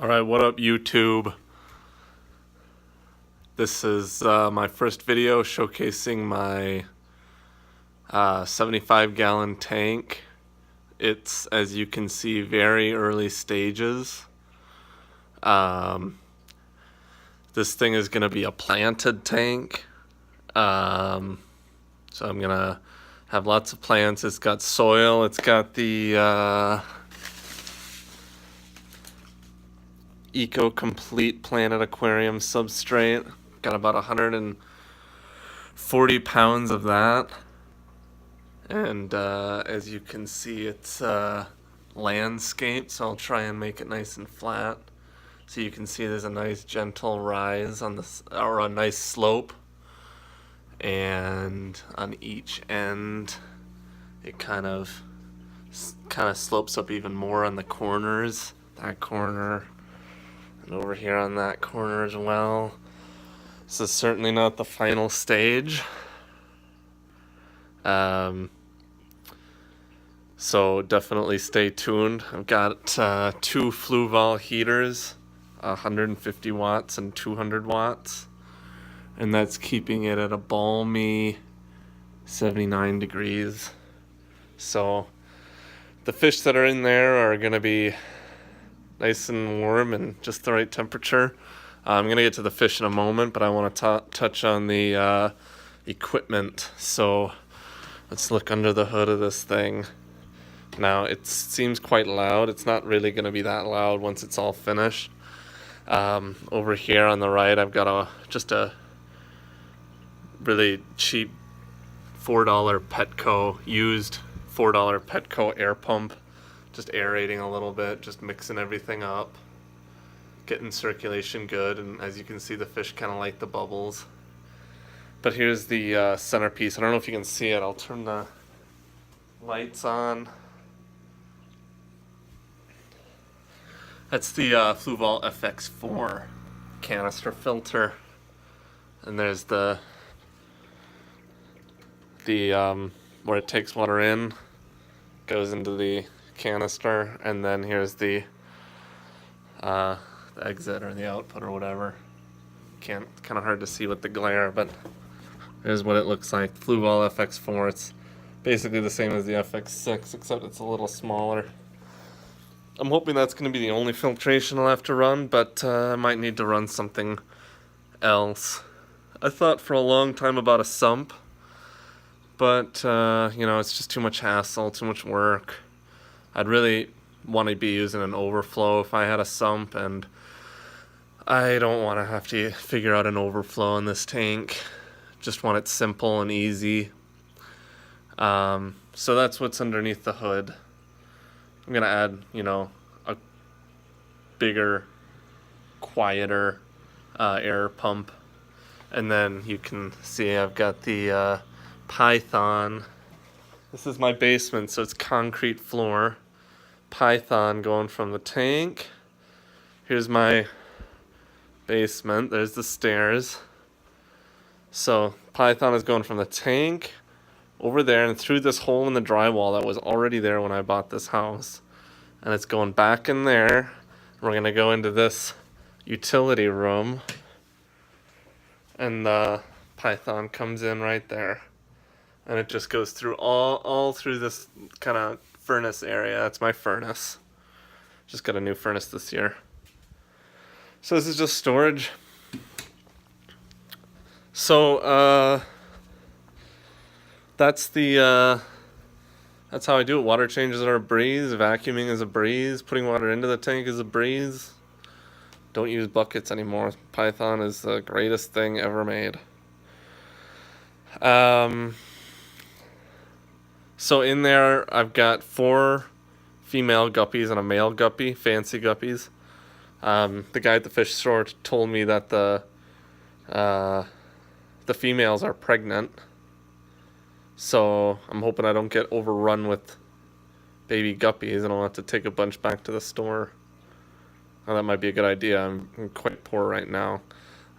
Alright, what up YouTube? This is my first video showcasing my 75-gallon tank. It's, as you can see, very early stages. This thing is going to be a planted tank. So I'm going to have lots of plants. It's got soil. It's got the Complete Planet Aquarium substrate. Got about 140 pounds of that. And as you can see, it's landscape, so I'll try and make it nice and flat. So you can see there's a nice gentle rise on this, or a nice slope. And on each end, it kind of slopes up even more on the corners. That corner. And over here on that corner as well. This is certainly not the final stage. So definitely stay tuned. I've got two Fluval heaters, 150 watts and 200 watts. And that's keeping it at a balmy 79 degrees. So the fish that are in there are going to be nice and warm and just the right temperature. I'm going to get to the fish in a moment, but I want to touch on the equipment. So let's look under the hood of this thing. Now, it seems quite loud. It's not really going to be that loud once it's all finished. Over here on the right, I've got just a really cheap $4 Petco, used $4 Petco air pump. Just aerating a little bit, just mixing everything up, getting circulation good, and as you can see, the fish kind of like the bubbles. But here's the centerpiece. I don't know if you can see it. I'll turn the lights on. That's the Fluval FX4 canister filter, and there's the where it takes water in, goes into the canister, and then here's the exit or the output or whatever. Kind of hard to see with the glare, but here's what it looks like. Fluval FX4. It's basically the same as the FX6, except it's a little smaller. I'm hoping that's going to be the only filtration I'll have to run, but I might need to run something else. I thought for a long time about a sump, but you know, it's just too much hassle, too much work. I'd really want to be using an overflow if I had a sump, and I don't want to have to figure out an overflow in this tank. Just want it simple and easy. So that's what's underneath the hood. I'm going to add, you know, a bigger, quieter air pump. And then you can see I've got the Python. This is my basement, so it's concrete floor. Python going from the tank. Here's my basement. There's the stairs. So Python is going from the tank over there and through this hole in the drywall that was already there when I bought this house. And it's going back in there. We're going to go into this utility room. And the Python comes in right there. And it just goes through all through this kind of furnace area. That's my furnace. Just got a new furnace this year. So this is just storage. So that's how I do it. Water changes are a breeze. Vacuuming is a breeze. Putting water into the tank is a breeze. Don't use buckets anymore. Python is the greatest thing ever made. So in there, I've got 4 female guppies and a male guppy, fancy guppies. The guy at the fish store told me that the females are pregnant. So I'm hoping I don't get overrun with baby guppies and I'll have to take a bunch back to the store. Oh, that might be a good idea. I'm quite poor right now.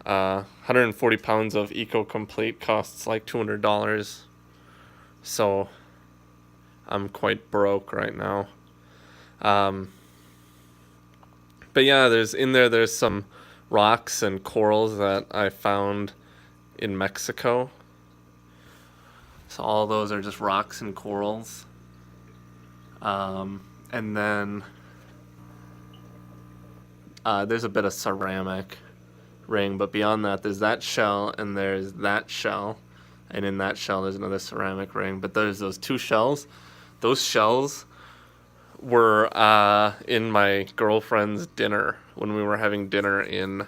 140 pounds of Complete costs like $200. So I'm quite broke right now. But yeah, there's some rocks and corals that I found in Mexico. So all those are just rocks and corals. And then there's a bit of ceramic ring, but beyond that, there's that shell and there's that shell, and in that shell there's another ceramic ring. But there's those two shells. Those shells were in my girlfriend's dinner when we were having dinner in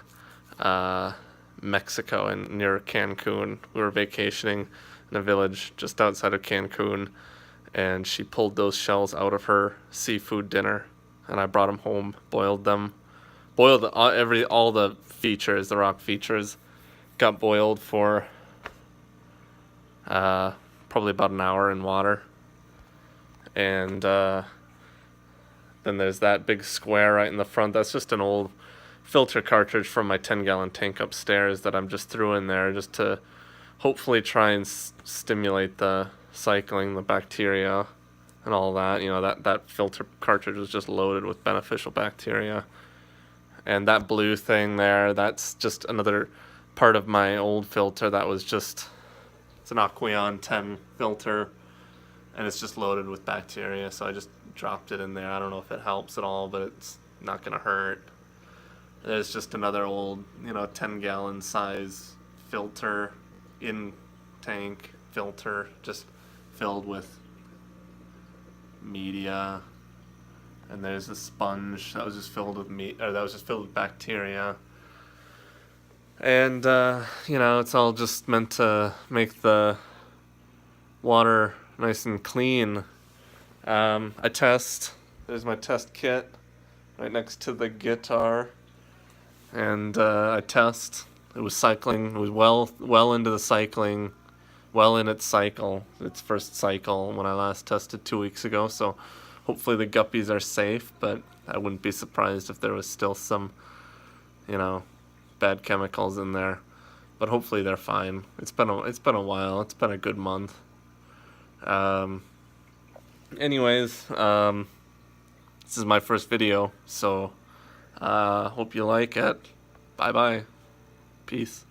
Mexico and near Cancun. We were vacationing in a village just outside of Cancun, and she pulled those shells out of her seafood dinner, and I brought them home, boiled all the features, the rock features, got boiled for probably about an hour in water, and then there's that big square right in the front. That's just an old filter cartridge from my 10-gallon tank upstairs that I'm just threw in there just to hopefully try and stimulate the cycling, the bacteria, and all that. You know, that filter cartridge was just loaded with beneficial bacteria. And that blue thing there, that's just another part of my old filter that was just, it's an Aquarium 10 filter, and it's just loaded with bacteria, so I just dropped it in there. I don't know if it helps at all, but it's not going to hurt. There's just another old, 10-gallon size filter, in tank filter, just filled with media. And there's a sponge that was just filled with bacteria. And, it's all just meant to make the water nice and clean. There's my test kit right next to the guitar. And I test. It was cycling. It was well into the cycling, well in its cycle, its first cycle when I last tested 2 weeks ago. So hopefully the guppies are safe, but I wouldn't be surprised if there was still some, bad chemicals in there. But hopefully they're fine. It's been a while. It's been a good month. Anyways, this is my first video, so hope you like it. Bye-bye. Peace.